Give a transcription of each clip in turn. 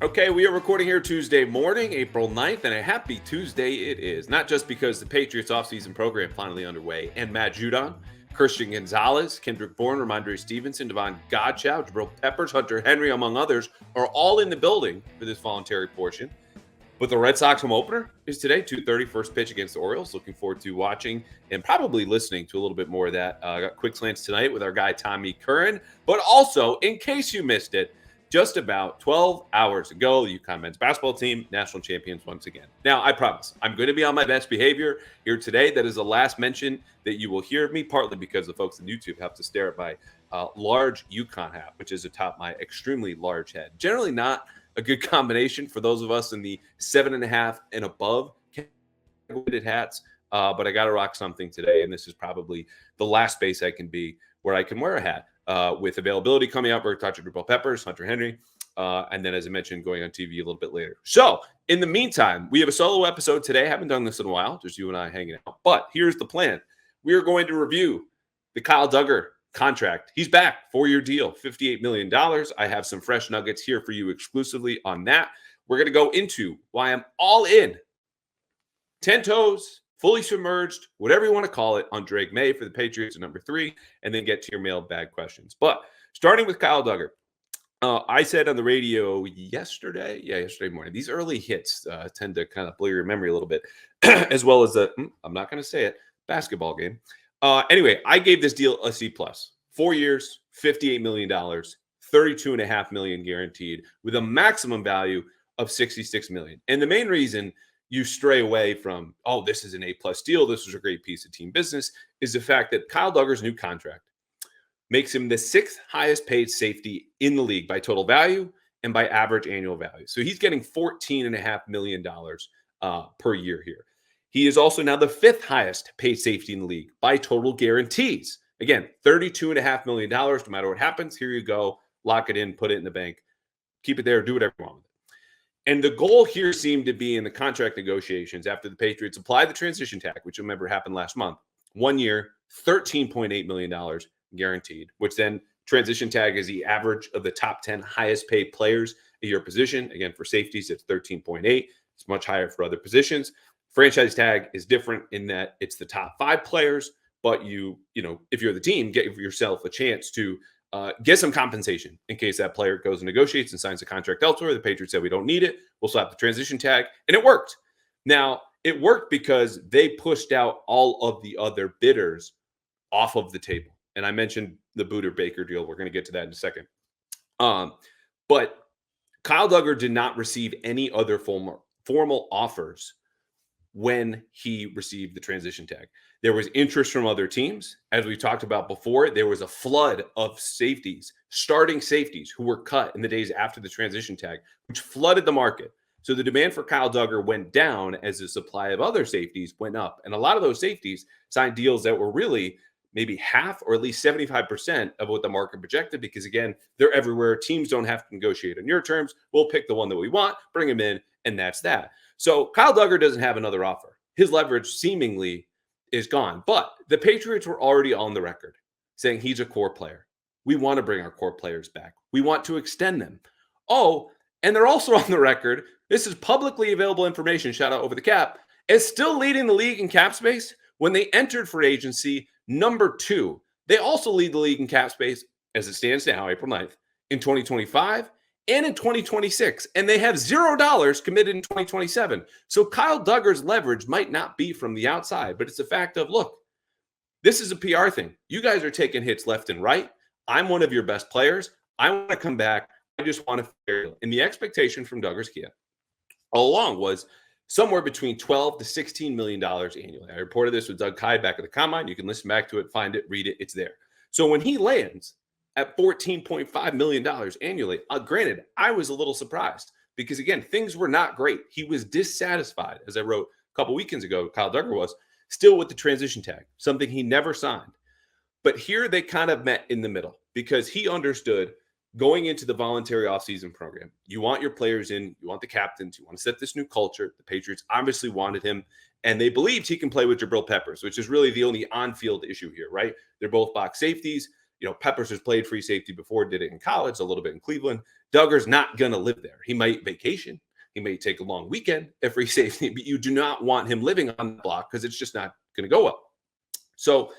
Okay, we are recording here Tuesday morning, April 9th, and a happy Tuesday it is. Not just because the Patriots offseason program finally underway, and Matt Judon, Christian Gonzalez, Kendrick Bourne, Ramondre Stevenson, Devon Godchow, Jabril Peppers, Hunter Henry, among others, are all in the building for this voluntary portion. But the Red Sox home opener is today, 2:30, first pitch against the Orioles. Looking forward to watching and probably listening to a little bit more of that. Got quick slants tonight with our guy Tommy Curran. But also, in case you missed it, just about 12 hours ago, the UConn men's basketball team, national champions once again. Now, I promise, I'm going to be on my best behavior here today. That is the last mention that you will hear of me, partly because the folks on YouTube have to stare at my large UConn hat, which is atop my extremely large head. Generally not a good combination for those of us in the 7.5 and above hats. But I got to rock something today, and this is probably the last space I can be where I can wear a hat. With availability coming up, we're talking about Peppers, Hunter Henry, and then, as I mentioned, going on TV a little bit later. So, in the meantime, we have a solo episode today. Haven't done this in a while, just you and I hanging out. But here's the plan: we are going to review the Kyle Duggar contract. He's back, 4-year deal, $58 million. I have some fresh nuggets here for you exclusively on that. We're going to go into why I'm all in, 10 toes, fully submerged, whatever you want to call it, on Drake Maye for the Patriots at number 3, and then get to your mailbag questions. But starting with Kyle Duggar, I said on the radio yesterday morning, these early hits tend to kind of blur your memory a little bit, as well as the, I'm not going to say it, basketball game. Anyway, I gave this deal a C+. 4 years, $58 million, $32.5 million guaranteed, with a maximum value of $66 million. And the main reason you stray away from, oh, this is an A+ deal, this was a great piece of team business, is the fact that Kyle Duggar's new contract makes him the 6th highest paid safety in the league by total value and by average annual value. So he's getting $14.5 million per year here. He is also now the 5th highest paid safety in the league by total guarantees. Again, $32.5 million, no matter what happens. Here you go. Lock it in, put it in the bank, keep it there, do whatever you want with it. And the goal here seemed to be in the contract negotiations after the Patriots applied the transition tag, which remember happened last month. 1 year, $13.8 million guaranteed, which then transition tag is the average of the top 10 highest paid players at your position. Again, for safeties, it's 13.8. It's much higher for other positions. Franchise tag is different in that it's the top 5 players, but you know, if you're the team, give yourself a chance to get some compensation in case that player goes and negotiates and signs a contract elsewhere. The Patriots said we don't need it. We'll slap the transition tag, and it worked. Now, it worked because they pushed out all of the other bidders off of the table. And I mentioned the Buder Baker deal. We're going to get to that in a second. But Kyle Duggar did not receive any other formal offers when he received the transition tag. There was interest from other teams. As we talked about before, there was a flood of safeties, starting safeties who were cut in the days after the transition tag, which flooded the market. So the demand for Kyle Duggar went down as the supply of other safeties went up. And a lot of those safeties signed deals that were really maybe half or at least 75% of what the market projected, because again, they're everywhere. Teams don't have to negotiate on your terms. We'll pick the one that we want, bring him in, and that's that. So Kyle Duggar doesn't have another offer. His leverage seemingly is gone. But the Patriots were already on the record saying he's a core player. We want to bring our core players back. We want to extend them. Oh, and they're also on the record. This is publicly available information, shout out Over the Cap, as still leading the league in cap space when they entered free agency number 2. They also lead the league in cap space as it stands now, April 9th, in 2025 and in 2026. And they have $0 committed in 2027. So Kyle Duggar's leverage might not be from the outside, but it's a fact of, look, this is a PR thing. You guys are taking hits left and right. I'm one of your best players. I want to come back. I just want to fair deal. And the expectation from Duggar's camp all along was somewhere between $12 to $16 million annually. I reported this with Doug Kai back at the Combine. You can listen back to it, find it, read it. It's there. So when he lands at $14.5 million annually, granted, I was a little surprised because, again, things were not great. He was dissatisfied, as I wrote a couple weekends ago, Kyle Duggar was, still with the transition tag, something he never signed. But here they kind of met in the middle because he understood going into the voluntary offseason program, you want your players in, you want the captains, you want to set this new culture. The Patriots obviously wanted him, and they believed he can play with Jabril Peppers, which is really the only on-field issue here, right? They're both box safeties. You know, Peppers has played free safety before, did it in college, a little bit in Cleveland, Duggar's not going to live there. He might vacation. He may take a long weekend at free safety, but you do not want him living on the block because it's just not going to go well. So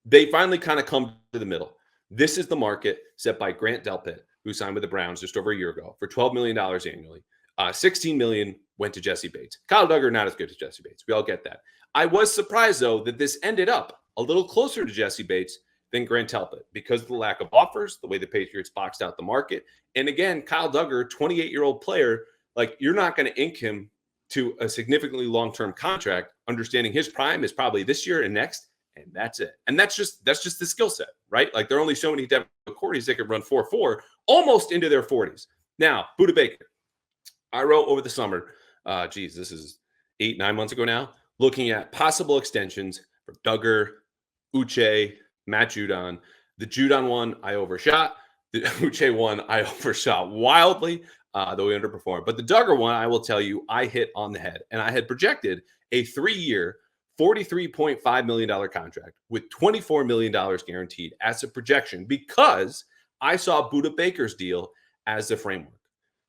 they finally kind of come to the middle. This is the market set by Grant Delpit, who signed with the Browns just over a year ago for $12 million annually. $16 million went to Jesse Bates. Kyle Duggar, not as good as Jesse Bates. We all get that. I was surprised, though, that this ended up a little closer to Jesse Bates than Grant Delpit because of the lack of offers, the way the Patriots boxed out the market. And again, Kyle Duggar, 28-year-old player, like, you're not going to ink him to a significantly long-term contract, understanding his prime is probably this year and next, and that's it. And that's just the skill set, right? Like, there are only so many depth quarters that can run 4.4 almost into their 40s. Now, Budda Baker, I wrote over the summer, this is 8-9 months ago now, looking at possible extensions for Duggar, Uche, Matt Judon. The Judon one I overshot. The Uche one I overshot wildly. Though we underperformed. But the Duggar one, I will tell you, I hit on the head. And I had projected a 3-year, $43.5 million contract with $24 million guaranteed as a projection because I saw Budda Baker's deal as the framework.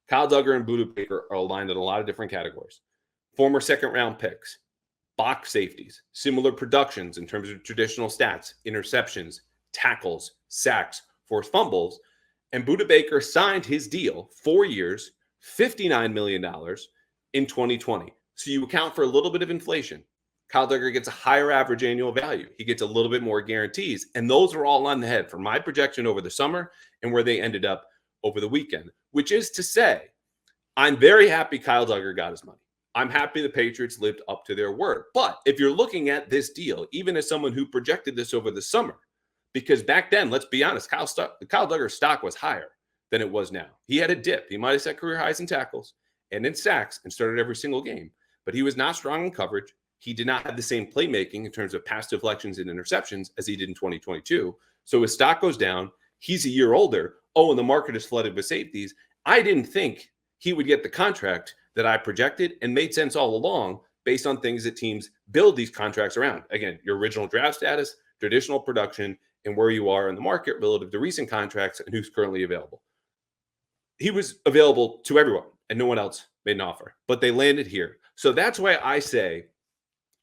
Kyle Duggar and Budda Baker are aligned in a lot of different categories. Former second-round picks, box safeties, similar productions in terms of traditional stats, interceptions, tackles, sacks, forced fumbles. And Budda Baker signed his deal 4 years, $59 million in 2020. So you account for a little bit of inflation. Kyle Duggar gets a higher average annual value. He gets a little bit more guarantees. And those are all on the head for my projection over the summer and where they ended up over the weekend, which is to say, I'm very happy Kyle Duggar got his money. I'm happy the Patriots lived up to their word. But if you're looking at this deal, even as someone who projected this over the summer, because back then, let's be honest, Kyle Duggar's stock was higher than it was now. He had a dip. He might have set career highs in tackles and in sacks and started every single game, but he was not strong in coverage. He did not have the same playmaking in terms of pass deflections and interceptions as he did in 2022. So his stock goes down. He's a year older. Oh, and the market is flooded with safeties. I didn't think he would get the contract that I projected and made sense all along based on things that teams build these contracts around. Again, your original draft status, traditional production, and where you are in the market relative to recent contracts and who's currently available. He was available to everyone and no one else made an offer, but they landed here. So that's why I say,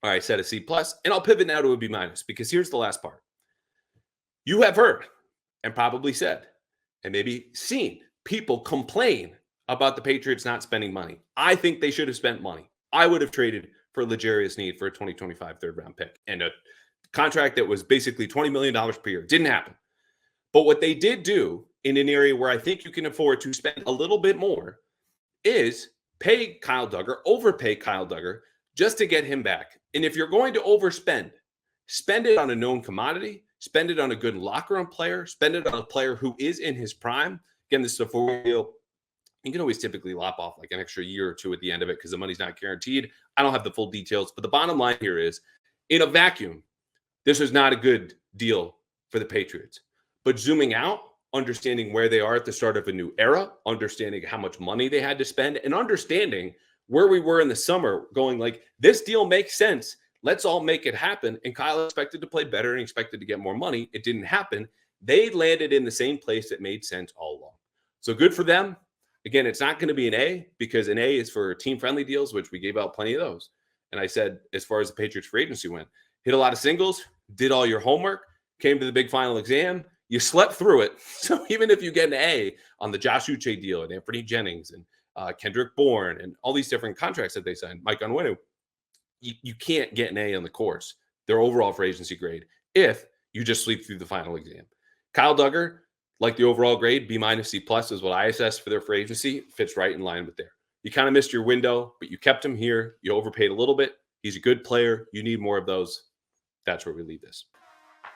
all right, set a C plus, and I'll pivot now to a B minus because here's the last part. You have heard and probably said and maybe seen people complain about the Patriots not spending money. I think they should have spent money. I would have traded for L'Jarius Sneed for a 2025 third-round pick and a contract that was basically $20 million per year. Didn't happen. But what they did do in an area where I think you can afford to spend a little bit more is pay Kyle Duggar, overpay Kyle Duggar just to get him back. And if you're going to overspend, spend it on a known commodity, spend it on a good locker room player, spend it on a player who is in his prime. Again, this is a 4-year deal. You can always typically lop off like an extra year or two at the end of it because the money's not guaranteed. I don't have the full details, but the bottom line here is, in a vacuum, this was not a good deal for the Patriots. But zooming out, understanding where they are at the start of a new era, understanding how much money they had to spend, and understanding where we were in the summer, going like, this deal makes sense. Let's all make it happen. And Kyle expected to play better and expected to get more money. It didn't happen. They landed in the same place that made sense all along. So good for them. Again, it's not going to be an A because an A is for team-friendly deals, which we gave out plenty of those. And I said, as far as the Patriots free agency went, hit a lot of singles, did all your homework, came to the big final exam, you slept through it. So even if you get an A on the Josh Uche deal and Anthony Jennings and Kendrick Bourne and all these different contracts that they signed, Mike Onwenu, you can't get an A on the course, their overall free agency grade, if you just sleep through the final exam. Kyle Duggar, like the overall grade, B minus C plus is what I assessed for their free agency, fits right in line with there. You kind of missed your window, but you kept him here. You overpaid a little bit. He's a good player. You need more of those. That's where we leave this.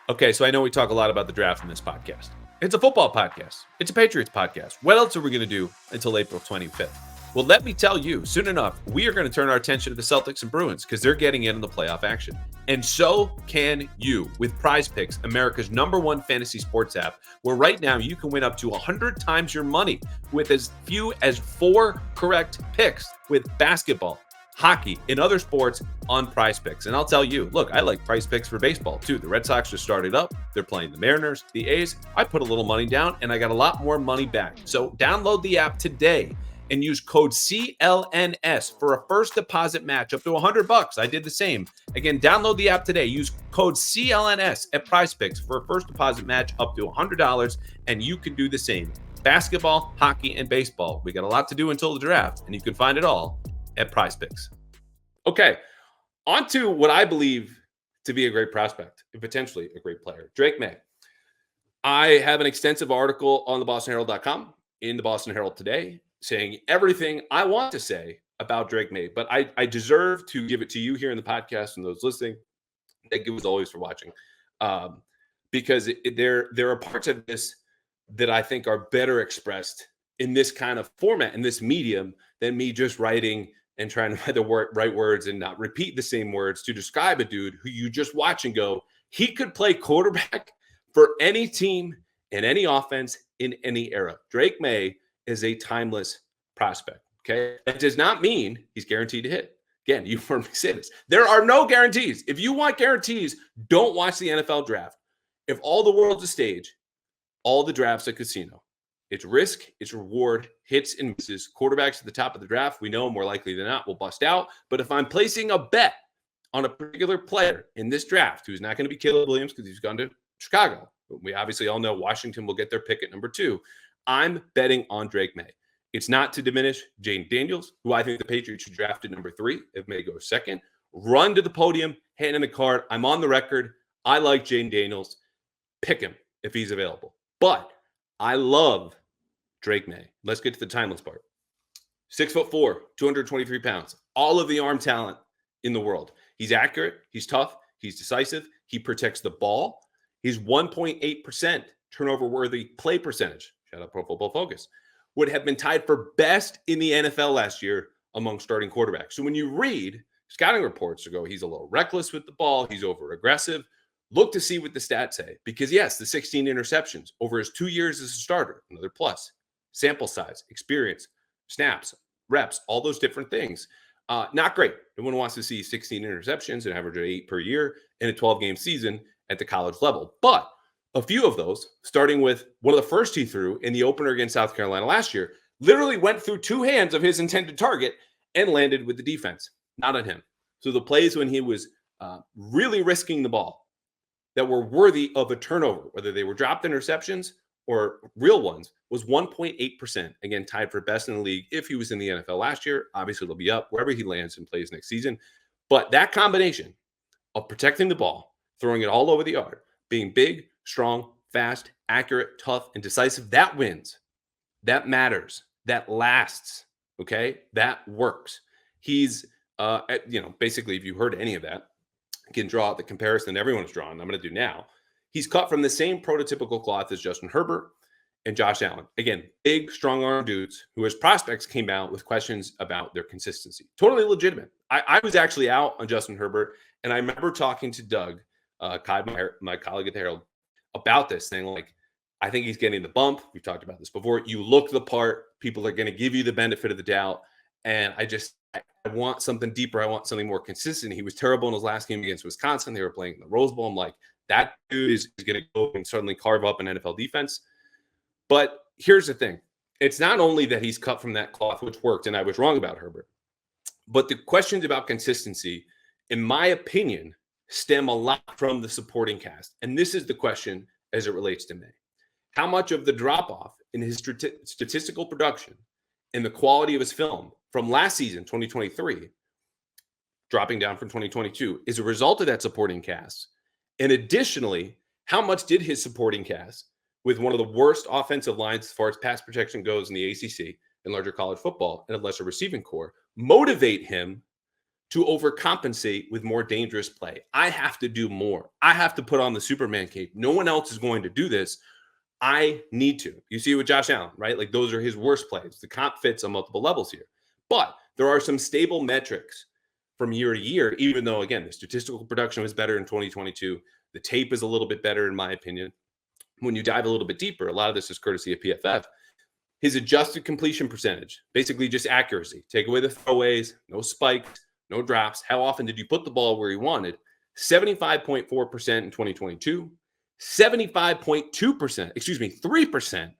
Okay, so I know we talk a lot about the draft in this podcast. It's a football podcast. It's a Patriots podcast. What else are we going to do until April 25th? Well, let me tell you, soon enough, we are going to turn our attention to the Celtics and Bruins because they're getting in the playoff action. And so can you with Prize Picks, America's #1 fantasy sports app, where right now you can win up to 100 times your money with as few as 4 correct picks with basketball, hockey, and other sports on Prize Picks. And I'll tell you, look, I like Prize Picks for baseball too. The Red Sox just started up. They're playing the Mariners, the A's. I put a little money down and I got a lot more money back. So download the app today and use code CLNS for a first deposit match up to $100. I did the same. Again, download the app today. Use code CLNS at Prize Picks for a first deposit match up to $100, and you can do the same. Basketball, hockey, and baseball. We got a lot to do until the draft, and you can find it all at Prize Picks. Okay, on to what I believe to be a great prospect and potentially a great player, Drake Maye. I have an extensive article on the BostonHerald.com in the Boston Herald today saying everything I want to say about Drake Maye, but I deserve to give it to you here in the podcast and those listening. Thank you as always for watching, because there are parts of this that I think are better expressed in this kind of format, in this medium, than me just writing and trying to find the right words and not repeat the same words to describe a dude who you just watch and go, he could play quarterback for any team in any offense in any era. Drake Maye is a timeless prospect, okay? That does not mean he's guaranteed to hit. Again, you've heard me say this. There are no guarantees. If you want guarantees, don't watch the NFL draft. If all the world's a stage, all the draft's a casino. It's risk, it's reward, hits and misses. Quarterbacks at the top of the draft, we know more likely than not will bust out. But if I'm placing a bet on a particular player in this draft who's not going to be Caleb Williams because he's gone to Chicago, we obviously all know Washington will get their pick at number 2. I'm betting on Drake Maye. It's not to diminish Jane Daniels, who I think the Patriots should draft at number 3 if Maye goes second. Run to the podium, hand him the card. I'm on the record. I like Jane Daniels. Pick him if he's available. But I love Drake Maye. Let's get to the timeless part. 6'4", 223 pounds. All of the arm talent in the world. He's accurate. He's tough. He's decisive. He protects the ball. He's 1.8% turnover-worthy play percentage. Shout out Pro Football Focus. Would have been tied for best in the NFL last year among starting quarterbacks. So when you read scouting reports to go, he's a little reckless with the ball. He's over-aggressive. Look to see what the stats say. Because, yes, the 16 interceptions over his 2 years as a starter, another plus. Sample size, experience, snaps, reps, all those different things. Not great. No one wants to see 16 interceptions and average 8 per year in a 12-game season at the college level. But a few of those, starting with one of the first he threw in the opener against South Carolina last year, literally went through 2 hands of his intended target and landed with the defense, not on him. So the plays when he was really risking the ball that were worthy of a turnover, whether they were dropped interceptions or real ones, was 1.8%. Again, tied for best in the league if he was in the NFL last year. Obviously, it'll be up wherever he lands and plays next season. But that combination of protecting the ball, throwing it all over the yard, being big, strong, fast, accurate, tough, and decisive, that wins. That matters. That lasts. Okay? That works. He's, basically, if you heard any of that, you can draw the comparison everyone's drawn. I'm going to do now. He's cut from the same prototypical cloth as Justin Herbert and Josh Allen. Again, big, strong-arm dudes who, as prospects, came out with questions about their consistency. Totally legitimate. I was actually out on Justin Herbert, and I remember talking to Doug, my colleague at the Herald, about this, saying, like, I think he's getting the bump. We've talked about this before. You look the part. People are going to give you the benefit of the doubt. And I want something deeper. I want something more consistent. He was terrible in his last game against Wisconsin. They were playing in the Rose Bowl. I'm like, that dude is going to go and suddenly carve up an NFL defense. But here's the thing. It's not only that he's cut from that cloth, which worked, and I was wrong about Herbert, but the questions about consistency, in my opinion, stem a lot from the supporting cast. And this is the question as it relates to Maye. How much of the drop-off in his statistical production and the quality of his film from last season, 2023, dropping down from 2022, is a result of that supporting cast? And additionally, how much did his supporting cast, with one of the worst offensive lines as far as pass protection goes in the ACC and larger college football and a lesser receiving core, motivate him to overcompensate with more dangerous play? I have to do more. I have to put on the Superman cape. No one else is going to do this. I need to. You see it with Josh Allen, right? Like, those are his worst plays. The comp fits on multiple levels here. But there are some stable metrics from year to year, even though, again, the statistical production was better in 2022. The tape is a little bit better, in my opinion. When you dive a little bit deeper, a lot of this is courtesy of PFF. His adjusted completion percentage, basically just accuracy. Take away the throwaways, no spikes, no drops. How often did you put the ball where he wanted? 75.4% in 2022, 75.2%, 3%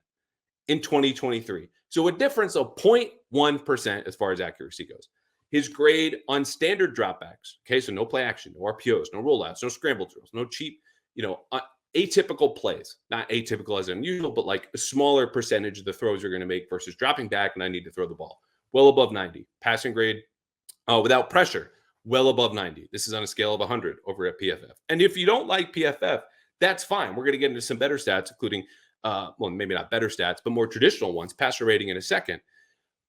in 2023. So a difference of 0.1% as far as accuracy goes. His grade on standard dropbacks, okay, so no play action, no RPOs, no rollouts, no scramble drills, no cheap, atypical plays. Not atypical as unusual, but like a smaller percentage of the throws you're going to make versus dropping back and I need to throw the ball. Well above 90. Passing grade, without pressure, well above 90. This is on a scale of 100 over at PFF. And if you don't like PFF, that's fine. We're going to get into some better stats, including, maybe not better stats, but more traditional ones, passer rating in a second.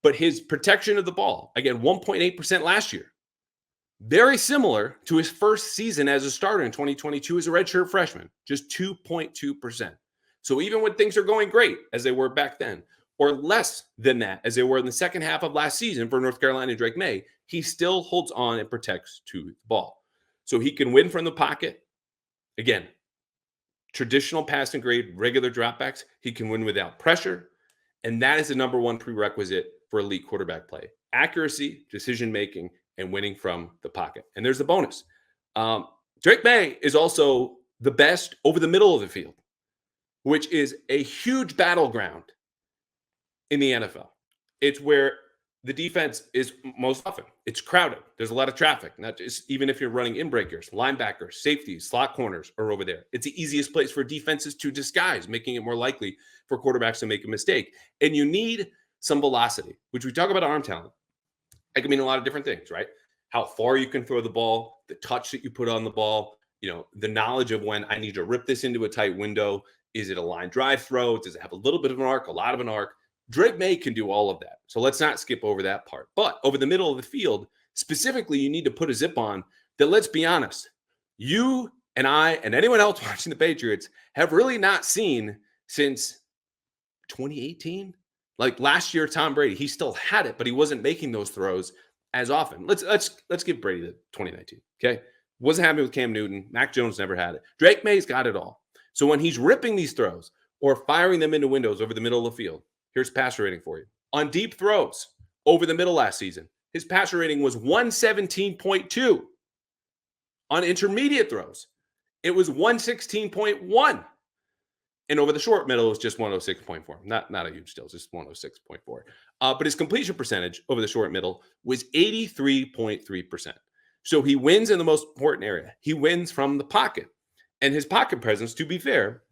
But his protection of the ball, again, 1.8% last year. Very similar to his first season as a starter in 2022 as a redshirt freshman, just 2.2%. So even when things are going great, as they were back then, or less than that, as they were in the second half of last season for North Carolina and Drake Maye, he still holds on and protects to the ball. So he can win from the pocket. Again, traditional passing grade, regular dropbacks, he can win without pressure. And that is the number one prerequisite for elite quarterback play. Accuracy, decision-making, and winning from the pocket. And there's the bonus. Drake Maye is also the best over the middle of the field, which is a huge battleground in the NFL. It's where the defense is most often. It's crowded. There's a lot of traffic. Not just even if you're running in breakers, linebackers, safeties, slot corners are over there. It's the easiest place for defenses to disguise, making it more likely for quarterbacks to make a mistake. And you need some velocity, which we talk about arm talent. It can mean a lot of different things, right? How far you can throw the ball, the touch that you put on the ball, the knowledge of when I need to rip this into a tight window. Is it a line drive throw? Does it have a little bit of an arc, a lot of an arc? Drake Maye can do all of that. So let's not skip over that part. But over the middle of the field, specifically, you need to put a zip on that, let's be honest, you and I and anyone else watching the Patriots have really not seen since 2018. Like last year, Tom Brady, he still had it, but he wasn't making those throws as often. Let's give Brady the 2019. Okay. Wasn't happy with Cam Newton. Mac Jones never had it. Drake Maye's got it all. So when he's ripping these throws or firing them into windows over the middle of the field, here's passer rating for you. On deep throws over the middle last season, his passer rating was 117.2. On intermediate throws, it was 116.1. And over the short middle, it was just 106.4. Not a huge deal, just 106.4. But his completion percentage over the short middle was 83.3%. So he wins in the most important area. He wins from the pocket. And his pocket presence, to be fair,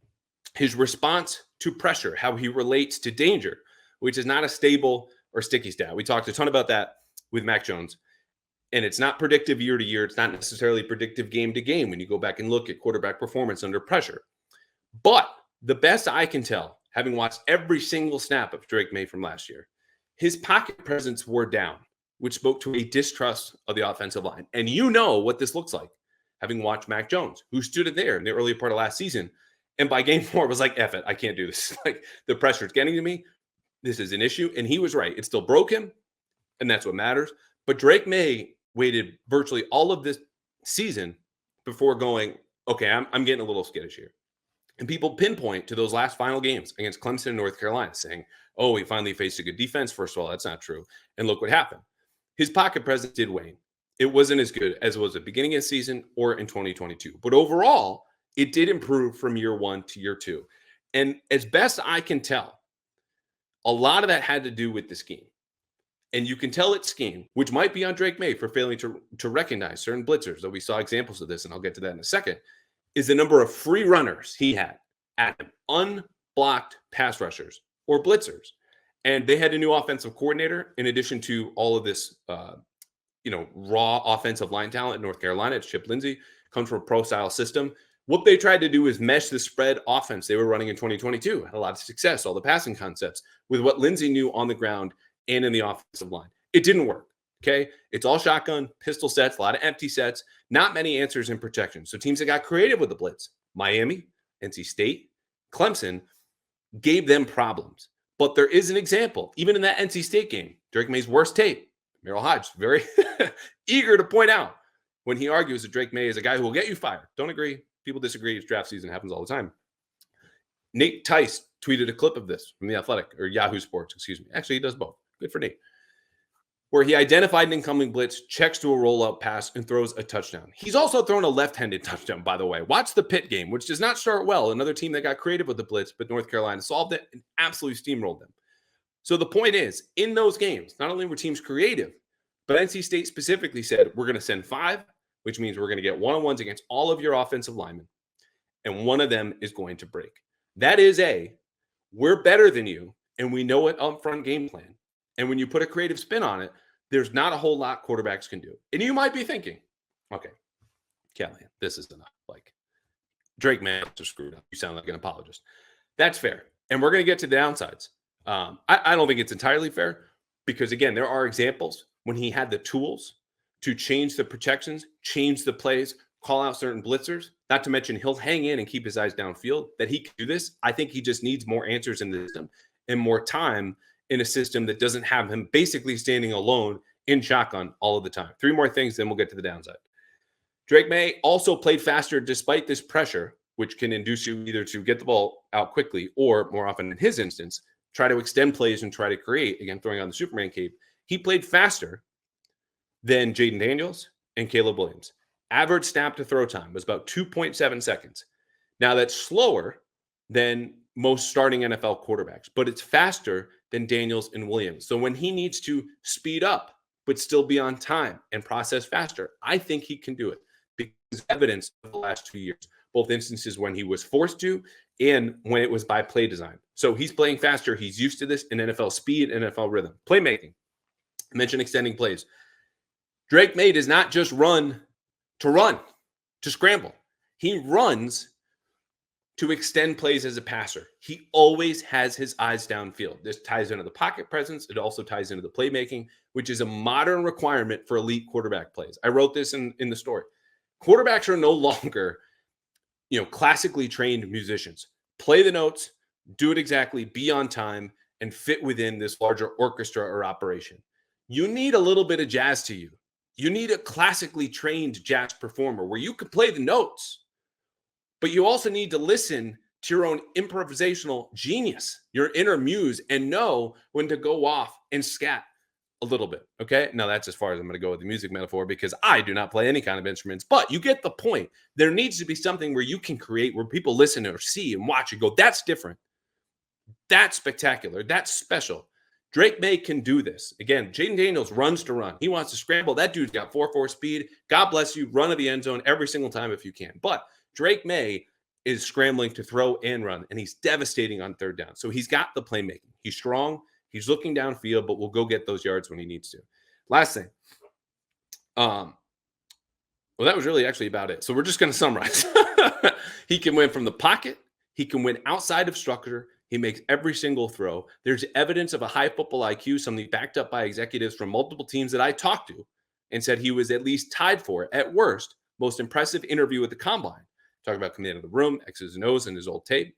his response to pressure, how he relates to danger, which is not a stable or sticky stat. We talked a ton about that with Mac Jones. And it's not predictive year to year. It's not necessarily predictive game to game when you go back and look at quarterback performance under pressure. But the best I can tell, having watched every single snap of Drake Maye from last year, his pocket presence wore down, which spoke to a distrust of the offensive line. And you know what this looks like, having watched Mac Jones, who stood there in the early part of last season. And by game 4, was like, F it, I can't do this. Like, the pressure's getting to me. This is an issue. And he was right. It still broke him, and that's what matters. But Drake Maye waited virtually all of this season before going, okay, I'm getting a little skittish here. And people pinpoint to those last final games against Clemson and North Carolina, saying, oh, he finally faced a good defense. First of all, that's not true. And look what happened. His pocket presence did wane. It wasn't as good as it was at the beginning of the season or in 2022. But overall, it did improve from year 1 to year 2. And as best I can tell, a lot of that had to do with the scheme. And you can tell it's scheme, which might be on Drake Maye for failing to recognize certain blitzers, though we saw examples of this, and I'll get to that in a second, is the number of free runners he had at him, unblocked pass rushers or blitzers. And they had a new offensive coordinator in addition to all of this, raw offensive line talent in North Carolina. It's Chip Lindsey, comes from a pro-style system. What they tried to do is mesh the spread offense they were running in 2022. Had a lot of success, all the passing concepts, with what Lindsey knew on the ground and in the offensive line. It didn't work, okay? It's all shotgun, pistol sets, a lot of empty sets, not many answers in protection. So teams that got creative with the blitz, Miami, NC State, Clemson, gave them problems. But there is an example, even in that NC State game, Drake Maye's worst tape, Merrill Hodge, very eager to point out when he argues that Drake Maye is a guy who will get you fired. Don't agree. People disagree. It's draft season. Happens all the time. Nate Tice tweeted a clip of this from The Athletic, or Yahoo Sports, excuse me. Actually, he does both. Good for Nate. where he identified an incoming blitz, checks to a rollout pass, and throws a touchdown. He's also thrown a left-handed touchdown, by the way. Watch the Pitt game, which does not start well. Another team that got creative with the blitz, but North Carolina solved it and absolutely steamrolled them. So the point is, in those games, not only were teams creative, but NC State specifically said, we're going to send 5, which means we're going to get one-on-ones against all of your offensive linemen, and one of them is going to break. That is we're better than you, and we know it upfront game plan. And when you put a creative spin on it, there's not a whole lot quarterbacks can do. And you might be thinking, okay, Callahan, this is enough. Like, Drake Maye just screwed up. You sound like an apologist. That's fair. And we're going to get to the downsides. I don't think it's entirely fair because, again, there are examples when he had the tools to change the protections, change the plays, call out certain blitzers, not to mention he'll hang in and keep his eyes downfield, that he can do this. I think he just needs more answers in the system and more time in a system that doesn't have him basically standing alone in shotgun all of the time. 3 more things, then we'll get to the downside. Drake Maye also played faster despite this pressure, which can induce you either to get the ball out quickly or, more often in his instance, try to extend plays and try to create, again, throwing on the Superman cape. He played faster than Jaden Daniels and Caleb Williams. Average snap to throw time was about 2.7 seconds. Now, that's slower than most starting NFL quarterbacks, but it's faster than Daniels and Williams. So when he needs to speed up, but still be on time and process faster, I think he can do it because evidence of the last 2 years, both instances when he was forced to and when it was by play design. So he's playing faster. He's used to this in NFL speed, NFL rhythm. Playmaking. I mentioned extending plays. Drake Maye does not just run, to scramble. He runs to extend plays as a passer. He always has his eyes downfield. This ties into the pocket presence. It also ties into the playmaking, which is a modern requirement for elite quarterback plays. I wrote this in the story. Quarterbacks are no longer, classically trained musicians. Play the notes, do it exactly, be on time, and fit within this larger orchestra or operation. You need a little bit of jazz to you. You need a classically trained jazz performer where you can play the notes, but you also need to listen to your own improvisational genius, your inner muse, and know when to go off and scat a little bit. Okay. Now that's as far as I'm going to go with the music metaphor because I do not play any kind of instruments, but you get the point. There needs to be something where you can create, where people listen or see and watch and go, that's different. That's spectacular. That's special. Drake Maye can do this. Again, Jaden Daniels runs to run. He wants to scramble. That dude's got 4.4 speed. God bless you. Run to the end zone every single time if you can. But Drake Maye is scrambling to throw and run, and he's devastating on third down. So he's got the playmaking. He's strong. He's looking downfield, but will go get those yards when he needs to. Last thing. Well, that was really actually about it. So we're just going to summarize. He can win from the pocket. He can win outside of structure. He makes every single throw. There's evidence of a high football IQ, something backed up by executives from multiple teams that I talked to and said he was at least tied for, at worst, most impressive interview at the combine. Talking about coming out of the room, X's and O's, and his old tape.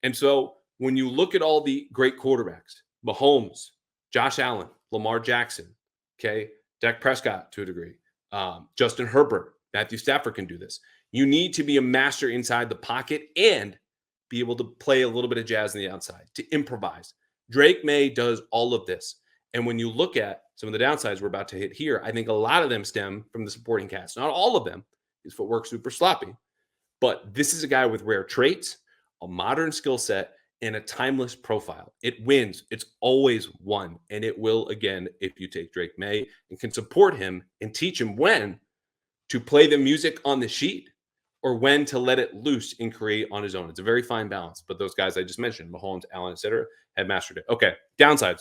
And so when you look at all the great quarterbacks, Mahomes, Josh Allen, Lamar Jackson, okay, Dak Prescott to a degree, Justin Herbert, Matthew Stafford can do this. You need to be a master inside the pocket and be able to play a little bit of jazz on the outside, to improvise. Drake Maye does all of this. And when you look at some of the downsides we're about to hit here, I think a lot of them stem from the supporting cast. Not all of them. His footwork super sloppy. But this is a guy with rare traits, a modern skill set, and a timeless profile. It wins. It's always won. And it will again if you take Drake Maye and can support him and teach him when to play the music on the sheet or when to let it loose and create on his own. It's a very fine balance. But those guys I just mentioned, Mahomes, Allen, etc., have mastered it. Okay, downsides.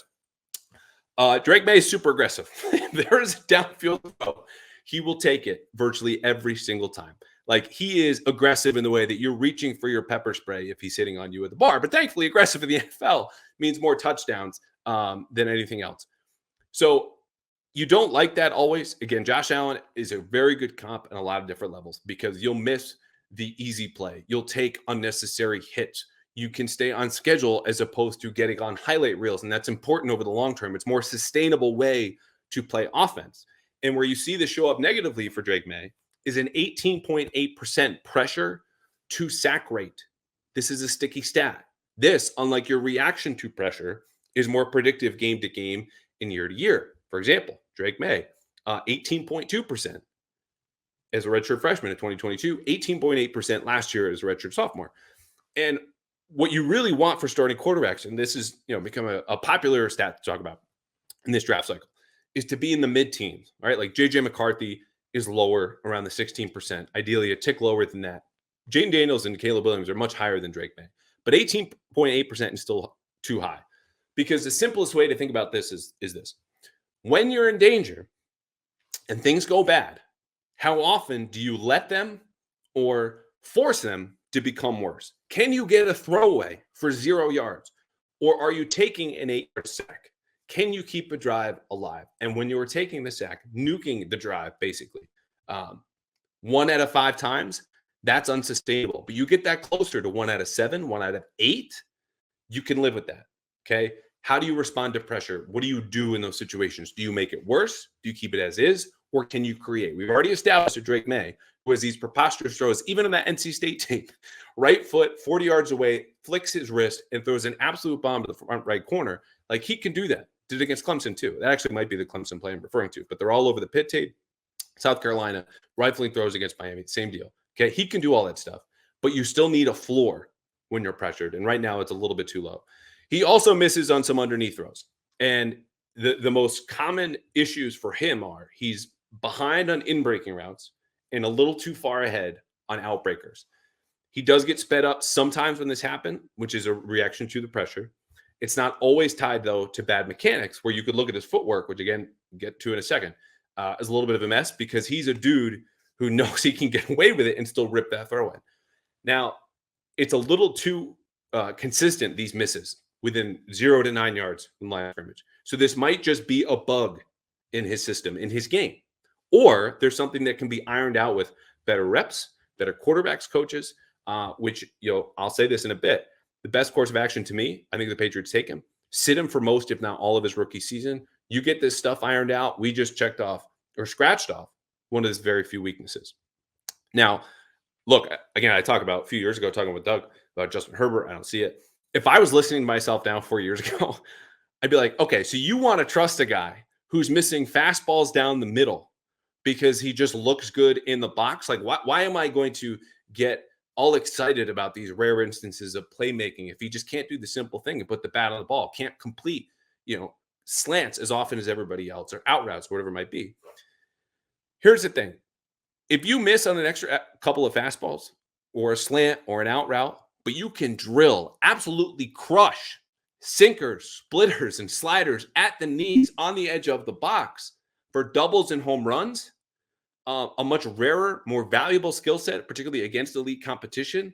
Drake Maye is super aggressive. There is a downfield throw. He will take it virtually every single time. Like, he is aggressive in the way that you're reaching for your pepper spray if he's hitting on you at the bar. But thankfully, aggressive in the NFL means more touchdowns than anything else. So you don't like that always. Again, Josh Allen is a very good comp on a lot of different levels because you'll miss the easy play. You'll take unnecessary hits. You can stay on schedule as opposed to getting on highlight reels. And that's important over the long term. It's a more sustainable way to play offense. And where you see this show up negatively for Drake Maye is an 18.8% pressure to sack rate. This is a sticky stat. This, unlike your reaction to pressure, is more predictive game to game and year to year. For example, Drake Maye, 18.2% as a redshirt freshman in 2022, 18.8% last year as a redshirt sophomore. And what you really want for starting quarterbacks, and this is become a popular stat to talk about in this draft cycle, is to be in the mid-teens. All right, like JJ McCarthy is lower, around the 16%, ideally a tick lower than that. Jaden Daniels and Caleb Williams are much higher than Drake Maye, but 18.8% is still too high. Because the simplest way to think about this is this. When you're in danger and things go bad, how often do you let them or force them to become worse? Can you get a throwaway for 0 yards? Or are you taking an 8-yard sack? Can you keep a drive alive? And when you were taking the sack, nuking the drive, basically, 1 out of 5 times, that's unsustainable. But you get that closer to 1 out of 7, 1 out of 8, you can live with that. Okay. How do you respond to pressure? What do you do in those situations? Do you make it worse? Do you keep it as is? Or can you create? We've already established that Drake Maye, who has these preposterous throws, even in that NC State tape, right foot, 40 yards away, flicks his wrist and throws an absolute bomb to the front right corner. Like, he can do that. Did it against Clemson too. That actually might be the Clemson play I'm referring to, but they're all over the pit tape. South Carolina, rifling throws against Miami, same deal. Okay, he can do all that stuff, but you still need a floor when you're pressured. And right now it's a little bit too low. He also misses on some underneath throws. And the most common issues for him are he's behind on in-breaking routes and a little too far ahead on outbreakers. He does get sped up sometimes when this happens, which is a reaction to the pressure. It's not always tied, though, to bad mechanics, where you could look at his footwork, which, again, get to in a second, is a little bit of a mess because he's a dude who knows he can get away with it and still rip that throw in. Now, it's a little too consistent, these misses, within 0 to 9 yards from line of scrimmage. So this might just be a bug in his system, in his game. Or there's something that can be ironed out with better reps, better quarterbacks coaches, which, I'll say this in a bit. The best course of action to me, I think the Patriots take him. Sit him for most, if not all, of his rookie season. You get this stuff ironed out. We just checked off or scratched off one of his very few weaknesses. Now, look, again, I talked about a few years ago, talking with Doug about Justin Herbert. I don't see it. If I was listening to myself now 4 years ago, I'd be like, okay, so you want to trust a guy who's missing fastballs down the middle because he just looks good in the box? Like, why am I going to get all excited about these rare instances of playmaking if he just can't do the simple thing and put the bat on the ball, can't complete, slants as often as everybody else, or out routes, whatever it might be? Here's the thing. If you miss on an extra couple of fastballs or a slant or an out route, but you can drill, absolutely crush sinkers, splitters, and sliders at the knees on the edge of the box for doubles and home runs, a much rarer, more valuable skill set, particularly against elite competition,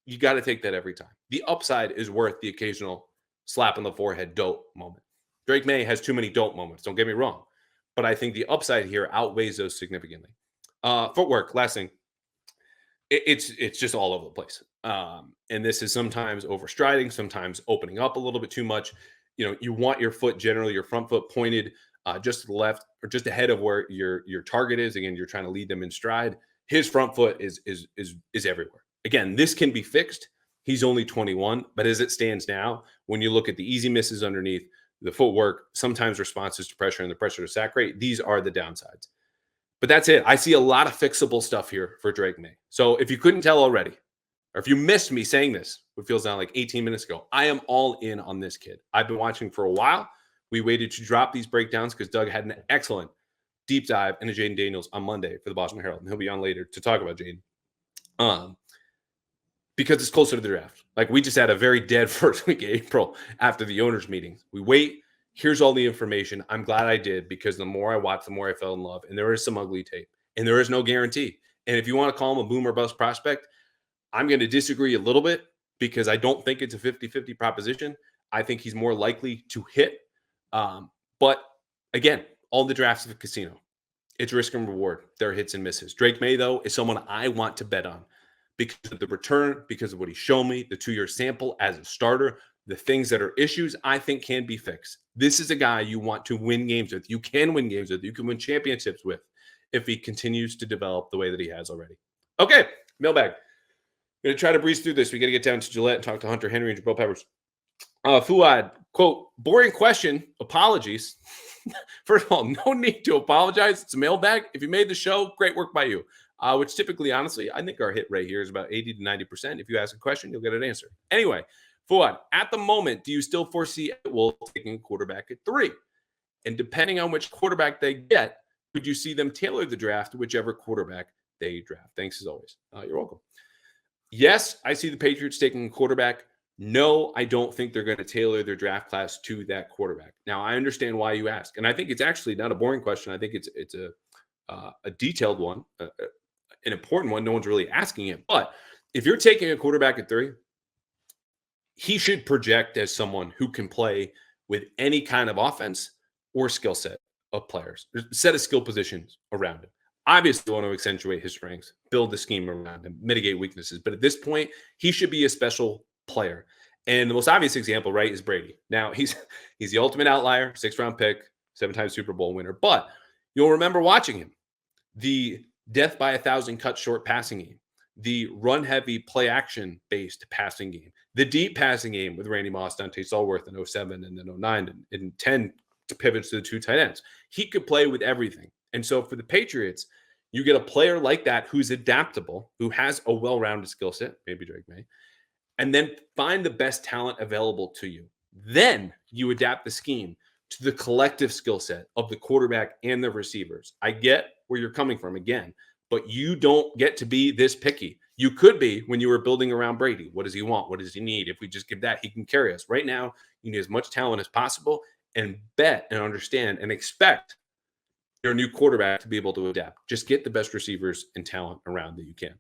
you got to take that every time. The upside is worth the occasional slap on the forehead dope moment. Drake Maye has too many dope moments, don't get me wrong, but I think the upside here outweighs those significantly. Footwork, last thing, it's just all over the place. And this is sometimes overstriding, sometimes opening up a little bit too much. You want your foot, generally your front foot, pointed just to the left or just ahead of where your target is. Again, you're trying to lead them in stride. His front foot is everywhere. Again, this can be fixed. He's only 21, but as it stands now, when you look at the easy misses underneath, the footwork, sometimes responses to pressure and the pressure to sack rate, these are the downsides. But that's it. I see a lot of fixable stuff here for Drake Maye. So if you couldn't tell already, or if you missed me saying this, what feels now like 18 minutes ago, I am all in on this kid. I've been watching for a while. We waited to drop these breakdowns because Doug had an excellent deep dive into Jaden Daniels on Monday for the Boston Herald, and he'll be on later to talk about Jaden. Because it's closer to the draft. Like, we just had a very dead first week of April after the owners' meetings. We wait. Here's all the information. I'm glad I did, because the more I watched, the more I fell in love. And there is some ugly tape, and there is no guarantee. And if you want to call him a boom or bust prospect, I'm going to disagree a little bit, because I don't think it's a 50-50 proposition. I think he's more likely to hit. But again, all the drafts of a casino. It's risk and reward. There are hits and misses. Drake Maye, though, is someone I want to bet on because of the return, because of what he's shown me, the 2-year sample as a starter, the things that are issues I think can be fixed. This is a guy you want to win games with. You can win games with. You can win championships with if he continues to develop the way that he has already. Okay, mailbag. I'm going to try to breeze through this. We got to get down to Gillette and talk to Hunter Henry and Jabril Peppers. Fuad, quote, boring question. Apologies. First of all, no need to apologize. It's a mailbag. If you made the show, great work by you. Which typically, honestly, I think our hit rate here is about 80 to 90%. If you ask a question, you'll get an answer. Anyway, Fuad, at the moment, do you still foresee Wolf taking a quarterback at 3? And depending on which quarterback they get, could you see them tailor the draft to whichever quarterback they draft? Thanks as always. You're welcome. Yes, I see the Patriots taking a quarterback. No, I don't think they're going to tailor their draft class to that quarterback. Now, I understand why you ask, and I think it's actually not a boring question. I think it's a detailed one, an important one. No one's really asking it, but if you're taking a quarterback at 3, he should project as someone who can play with any kind of offense or skill set of players. There's a set of skill positions around him. Obviously, want to accentuate his strengths, build the scheme around him, mitigate weaknesses. But at this point, he should be a special player. And the most obvious example, right, is Brady. Now, he's the ultimate outlier, 6th-round pick, 7-time Super Bowl winner. But you'll remember watching him. The death by 1,000 cut short passing game, the run-heavy play-action-based passing game, the deep passing game with Randy Moss, Dante Stallworth in 07 and then 09 and 10 pivots to the 2 tight ends. He could play with everything. And so for the Patriots, you get a player like that who's adaptable, who has a well-rounded skill set, maybe Drake Maye, and then find the best talent available to you. Then you adapt the scheme to the collective skill set of the quarterback and the receivers. I get where you're coming from again, but you don't get to be this picky. You could be when you were building around Brady. What does he want? What does he need? If we just give that, he can carry us. Right now, you need as much talent as possible and bet and understand and expect your new quarterback to be able to adapt. Just get the best receivers and talent around that you can.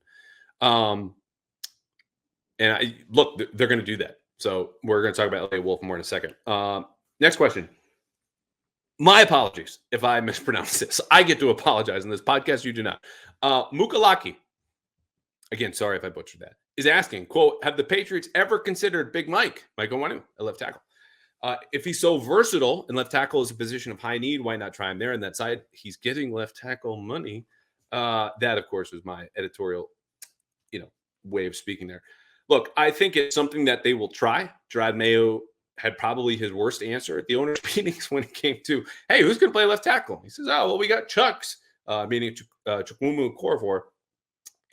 Look, they're going to do that. So we're going to talk about LA Wolf more in a second. Next question. My apologies if I mispronounce this. I get to apologize in this podcast. You do not. Mukalaki, again, sorry if I butchered that, is asking, quote, have the Patriots ever considered Big Mike Onwenu, a left tackle? If he's so versatile and left tackle is a position of high need, why not try him there? And that side, he's getting left tackle money. That, of course, was my editorial, way of speaking there. Look, I think it's something that they will try. Drake Maye had probably his worst answer at the owners' meetings when it came to, hey, who's going to play left tackle? He says, oh, well, we got Chucks, meaning Chukwumu Okorafor.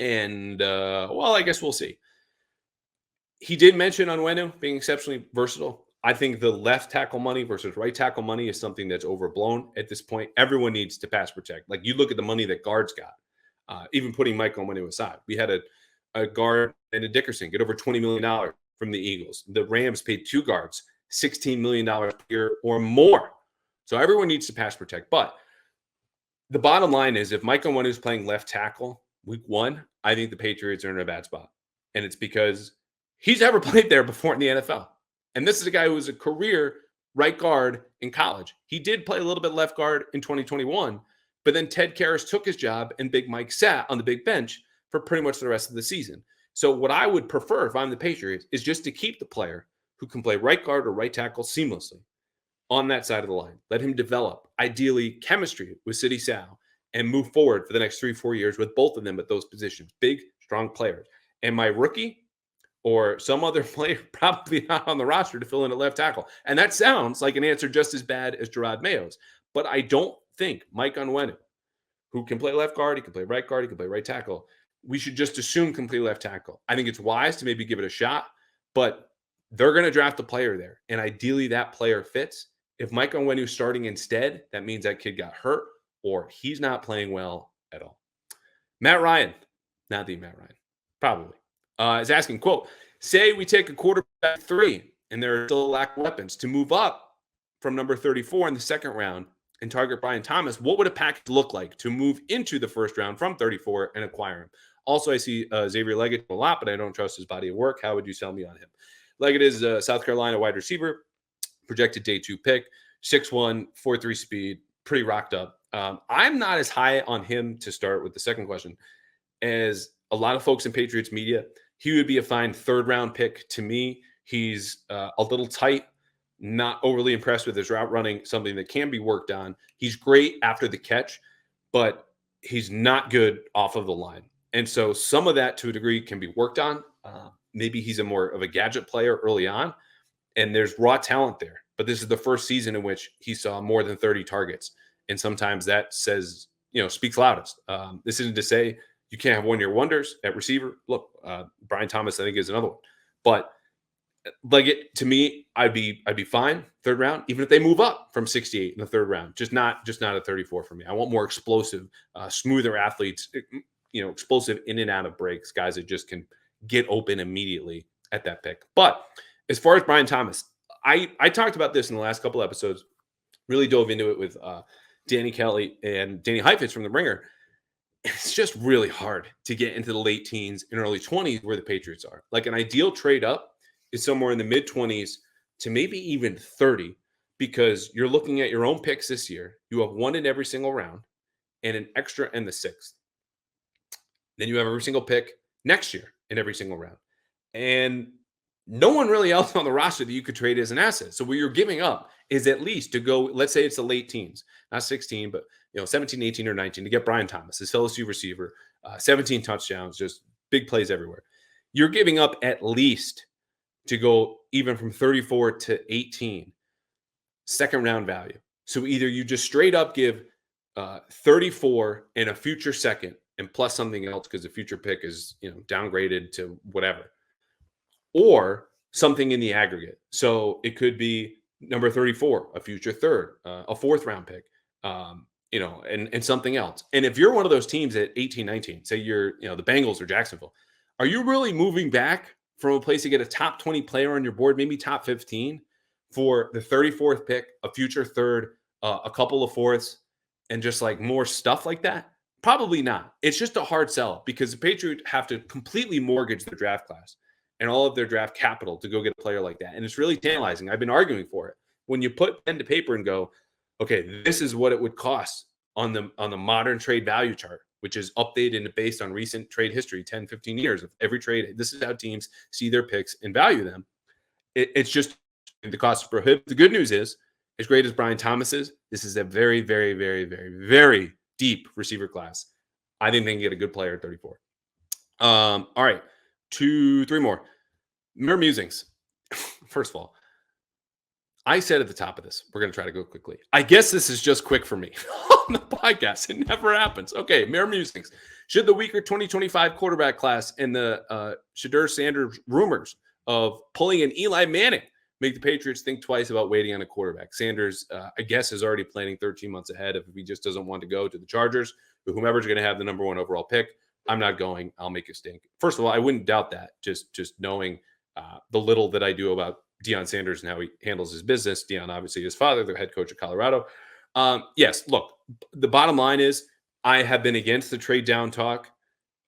And, well, I guess we'll see. He did mention Onwenu being exceptionally versatile. I think the left tackle money versus right tackle money is something that's overblown at this point. Everyone needs to pass protect. Like, you look at the money that guards got, even putting Mike Onwenu aside. We had a guard and a Dickerson get over $20 million from the Eagles. The Rams paid 2 guards $16 million per year or more. So everyone needs to pass protect. But the bottom line is, if Mike Onwenu is playing left tackle week 1, I think the Patriots are in a bad spot. And it's because he's never played there before in the NFL. And this is a guy who was a career right guard in college. He did play a little bit left guard in 2021, but then Ted Karras took his job and Big Mike sat on the big bench for pretty much the rest of the season. So what I would prefer if I'm the Patriots is just to keep the player who can play right guard or right tackle seamlessly on that side of the line. Let him develop, ideally, chemistry with City Sal and move forward for the next 3-4 years with both of them at those positions. Big, strong players. And my rookie or some other player probably not on the roster to fill in at left tackle. And that sounds like an answer just as bad as Drake Maye's. But I don't think Mike Onwenu, who can play left guard, he can play right guard, he can play right tackle, we should just assume complete left tackle. I think it's wise to maybe give it a shot, but they're going to draft a player there. And ideally that player fits. If Mike Onwenu's starting instead, that means that kid got hurt or he's not playing well at all. Matt Ryan, not the Matt Ryan, probably, is asking, quote, say we take a quarterback 3 and there are still a lack of weapons to move up from number 34 in the second round and target Brian Thomas. What would a package look like to move into the first round from 34 and acquire him? Also, I see Xavier Leggett a lot, but I don't trust his body of work. How would you sell me on him? Leggett is a South Carolina wide receiver, projected day 2 pick, 6'1", 4.3 speed, pretty rocked up. I'm not as high on him, to start with the second question, as a lot of folks in Patriots media. He would be a fine 3rd-round pick to me. He's a little tight, not overly impressed with his route running, something that can be worked on. He's great after the catch, but he's not good off of the line. And so some of that, to a degree, can be worked on. Maybe he's a more of a gadget player early on, and there's raw talent there. but this is the first season in which he saw more than 30 targets. And sometimes that says, speaks loudest. This isn't to say you can't have one-year wonders at receiver. Look, Brian Thomas, I think, is another one. But to me, I'd be fine third round, even if they move up from 68 in the third round. Just not a 34 for me. I want more explosive, smoother athletes, explosive in and out of breaks, guys that just can get open immediately at that pick. But as far as Brian Thomas, I talked about this in the last couple episodes, really dove into it with Danny Kelly and Danny Heifetz from The Ringer. It's just really hard to get into the late teens and early 20s where the Patriots are. Like an ideal trade up is somewhere in the mid 20s to maybe even 30, because you're looking at your own picks this year. You have one in every single round and an extra in the sixth. Then you have every single pick next year in every single round. And no one really else on the roster that you could trade as an asset. So what you're giving up is at least to go, let's say it's the late teens, not 16, but 17, 18, or 19 to get Brian Thomas, this LSU receiver, 17 touchdowns, just big plays everywhere. You're giving up at least to go even from 34 to 18 second round value. So either you just straight up give 34 and a future second and plus something else because the future pick is downgraded to whatever, or something in the aggregate. So it could be number 34, a future third, a fourth round pick, and something else. And if you're one of those teams at 18, 19, say you're, the Bengals or Jacksonville, are you really moving back from a place to get a top 20 player on your board, maybe top 15 for the 34th pick, a future third, a couple of fourths, and just like more stuff like that? Probably not. It's just a hard sell because the Patriots have to completely mortgage their draft class and all of their draft capital to go get a player like that. And it's really tantalizing. I've been arguing for it. When you put pen to paper and go, okay, this is what it would cost on the modern trade value chart, which is updated and based on recent trade history, 10, 15 years of every trade. This is how teams see their picks and value them. It's just the cost is prohibitive. The good news is, as great as Brian Thomas is, this is a very, very, very, very, very deep receiver class. I think they can get a good player at 34. All right. 2, 3 more. Mere musings. First of all, I said at the top of this, we're going to try to go quickly. I guess this is just quick for me on the podcast. It never happens. Okay, mere musings. Should the weaker 2025 quarterback class and the Shedeur Sanders rumors of pulling an Eli Manning make the Patriots think twice about waiting on a quarterback? Sanders, I guess, is already planning 13 months ahead if he just doesn't want to go to the Chargers, or whomever's going to have the number 1 overall pick. I'm not going. I'll make a stink. First of all, I wouldn't doubt that, just knowing the little that I do about Deion Sanders and how he handles his business. Deion, obviously, his father, the head coach of Colorado. Yes, look, the bottom line is I have been against the trade down talk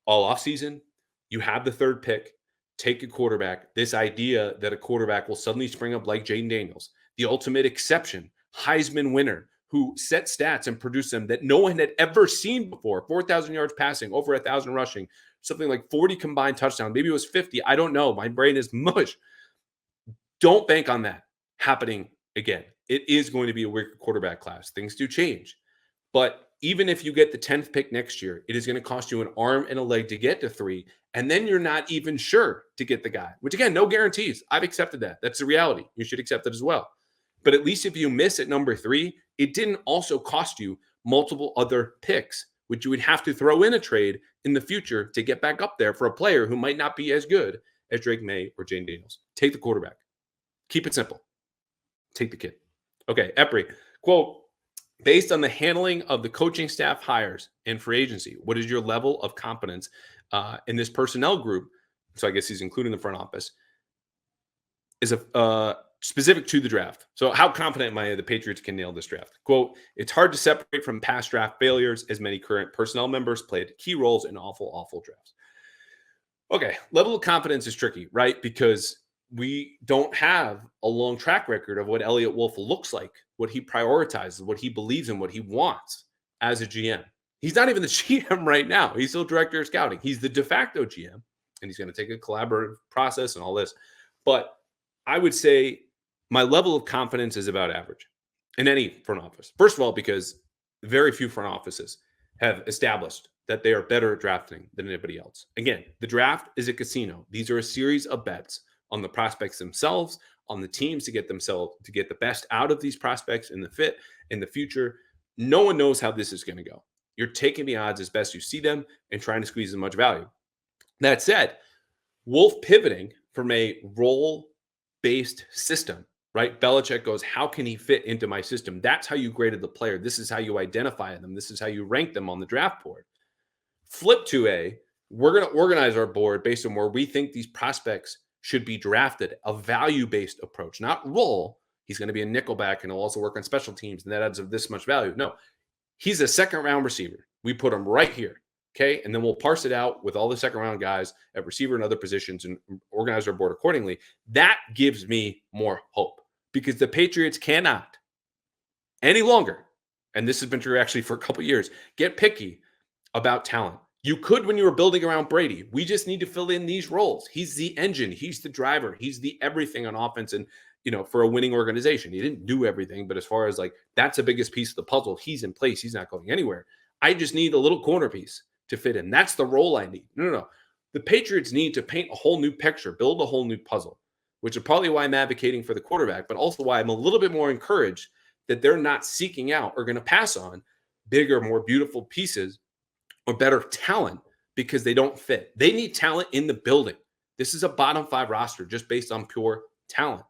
all offseason. You have the third pick. Take a quarterback. This idea that a quarterback will suddenly spring up like Jaden Daniels, the ultimate exception, Heisman winner, who set stats and produced them that no one had ever seen before. 4,000 yards passing, over 1,000 rushing, something like 40 combined touchdowns. Maybe it was 50. I don't know. My brain is mush. Don't bank on that happening again. It is going to be a weaker quarterback class. Things do change. But even if you get the 10th pick next year, it is going to cost you an arm and a leg to get to 3. And then you're not even sure to get the guy, which again, no guarantees. I've accepted that. That's the reality. You should accept it as well. But at least if you miss at number 3, it didn't also cost you multiple other picks, which you would have to throw in a trade in the future to get back up there for a player who might not be as good as Drake Maye or Jaden Daniels. Take the quarterback. Keep it simple. Take the kid. Okay, Epri, quote, based on the handling of the coaching staff hires and free agency, what is your level of confidence in this personnel group? So I guess he's including the front office. Is specific to the draft. So how confident am I the Patriots can nail this draft? Quote, it's hard to separate from past draft failures as many current personnel members played key roles in awful drafts. Okay, level of confidence is tricky, right? Because we don't have a long track record of what Elliott Wolf looks like, what he prioritizes, what he believes in, what he wants as a GM. He's not even the GM right now. He's still director of scouting. He's the de facto GM, and he's going to take a collaborative process and all this. But I would say my level of confidence is about average in any front office. First of all, because very few front offices have established that they are better at drafting than anybody else. Again, the draft is a casino. These are a series of bets on the prospects themselves, on the teams to get the best out of these prospects in the future. No one knows how this is going to go. You're taking the odds as best you see them and trying to squeeze as much value. That said, Wolf pivoting from a role-based system, right? Belichick goes, how can he fit into my system? That's how you graded the player. This is how you identify them. This is how you rank them on the draft board. Flip to we're going to organize our board based on where we think these prospects should be drafted, a value-based approach, not role. He's going to be a nickelback and he'll also work on special teams, and that adds this much value. No, he's a second-round receiver. We put him right here. Okay. And then we'll parse it out with all the second round guys at receiver and other positions and organize our board accordingly. That gives me more hope because the Patriots cannot any longer, and this has been true actually for a couple of years, get picky about talent. You could when you were building around Brady. We just need to fill in these roles. He's the engine. He's the driver. He's the everything on offense. And, for a winning organization, he didn't do everything. But as far as that's the biggest piece of the puzzle. He's in place. He's not going anywhere. I just need a little corner piece to fit in. That's the role I need. No. The Patriots need to paint a whole new picture, build a whole new puzzle, which is probably why I'm advocating for the quarterback, but also why I'm a little bit more encouraged that they're not seeking out or going to pass on bigger, more beautiful pieces or better talent because they don't fit. They need talent in the building. This is a bottom 5 roster just based on pure talent.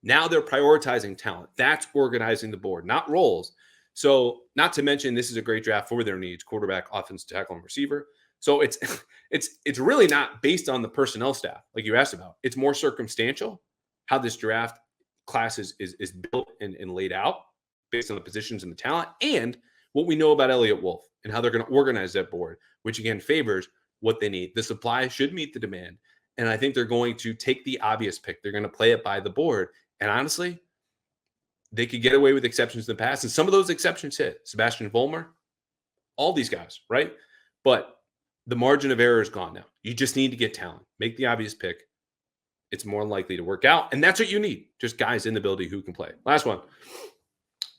Now they're prioritizing talent. That's organizing the board, not roles. So not to mention, this is a great draft for their needs: quarterback, offensive tackle, and receiver. So it's really not based on the personnel staff like you asked about. It's more circumstantial how this draft class is built and laid out based on the positions and the talent and what we know about Elliott Wolf and how they're going to organize that board, which again favors what they need. The supply should meet the demand. And I think they're going to take the obvious pick. They're going to play it by the board. And honestly, they could get away with exceptions in the past. And some of those exceptions hit. Sebastian Vollmer, all these guys, right? But the margin of error is gone now. You just need to get talent. Make the obvious pick. It's more likely to work out. And that's what you need. Just guys in the building who can play. Last one.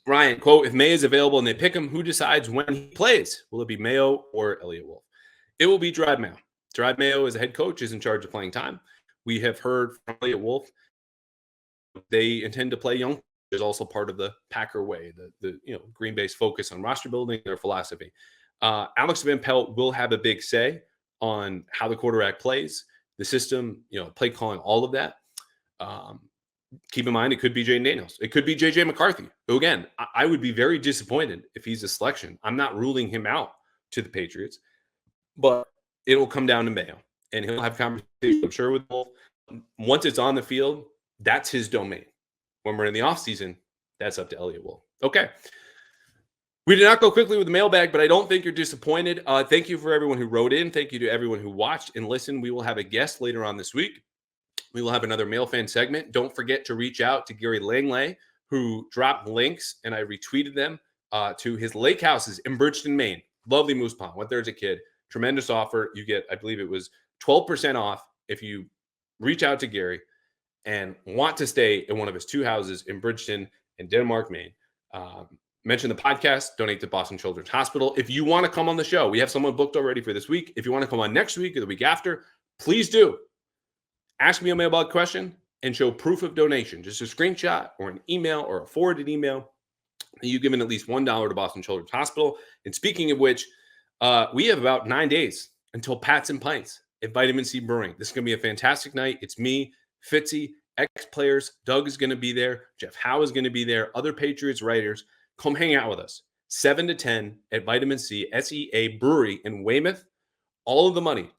Ryan, quote, if Maye is available and they pick him, who decides when he plays? Will it be Mayo or Elliott Wolf? It will be Drake Maye. Drake Maye, as a head coach, is in charge of playing time. We have heard from Elliott Wolf. They intend to play young. Is also part of the Packer way, the Green Bay's focus on roster building, their philosophy. Alex Van Pelt will have a big say on how the quarterback plays, the system, play calling, all of that. Keep in mind, it could be Jayden Daniels. It could be J.J. McCarthy, who, again, I would be very disappointed if he's a selection. I'm not ruling him out to the Patriots, but it will come down to Mayo, and he'll have conversations, I'm sure, with Wolf. Once it's on the field, that's his domain. When we're in the offseason, that's up to Elliott Wolf. Okay. We did not go quickly with the mailbag, but I don't think you're disappointed. Thank you for everyone who wrote in. Thank you to everyone who watched and listened. We will have a guest later on this week. We will have another mail fan segment. Don't forget to reach out to Gary Langley, who dropped links, and I retweeted them to his lake houses in Bridgeton, Maine. Lovely moose pond. Went there as a kid. Tremendous offer. You get, I believe it was 12% off if you reach out to Gary and want to stay in one of his 2 houses in Bridgeton and Denmark, Maine. Mention the podcast, donate to Boston Children's Hospital. If you want to come on the show, we have someone booked already for this week. If you want to come on next week or the week after, please do. Ask me a mailbag question and show proof of donation. Just a screenshot or an email or a forwarded email. You've given at least $1 to Boston Children's Hospital. And speaking of which, we have about 9 days until Pats and Pints at Vitamin C Brewing. This is going to be a fantastic night. It's me, Fitzy, ex-players. Doug is going to be there. Jeff Howe is going to be there. Other Patriots writers. Come hang out with us. 7 to 10 at Vitamin C, SEA Brewery in Weymouth. All of the money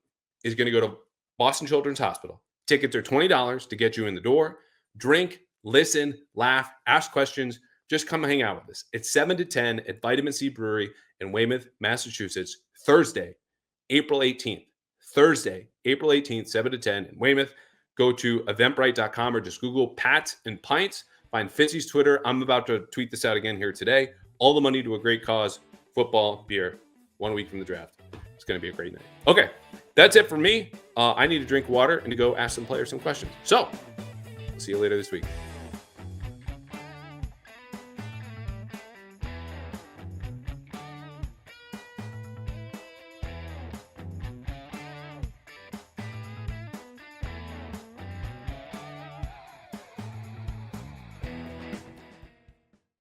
is going to go to Boston Children's Hospital. Tickets are $20 to get you in the door. Drink, listen, laugh, ask questions. Just come hang out with us. It's 7 to 10 at Vitamin C Brewery in Weymouth, Massachusetts, Thursday, April 18th. Thursday, April 18th, 7 to 10 in Weymouth. Go to eventbrite.com or just Google Pats and Pints. Find Fitzy's Twitter. I'm about to tweet this out again here today. All the money to a great cause, football, beer, 1 week from the draft. It's going to be a great night. Okay, that's it for me. I need to drink water and to go ask some players some questions. So, see you later this week.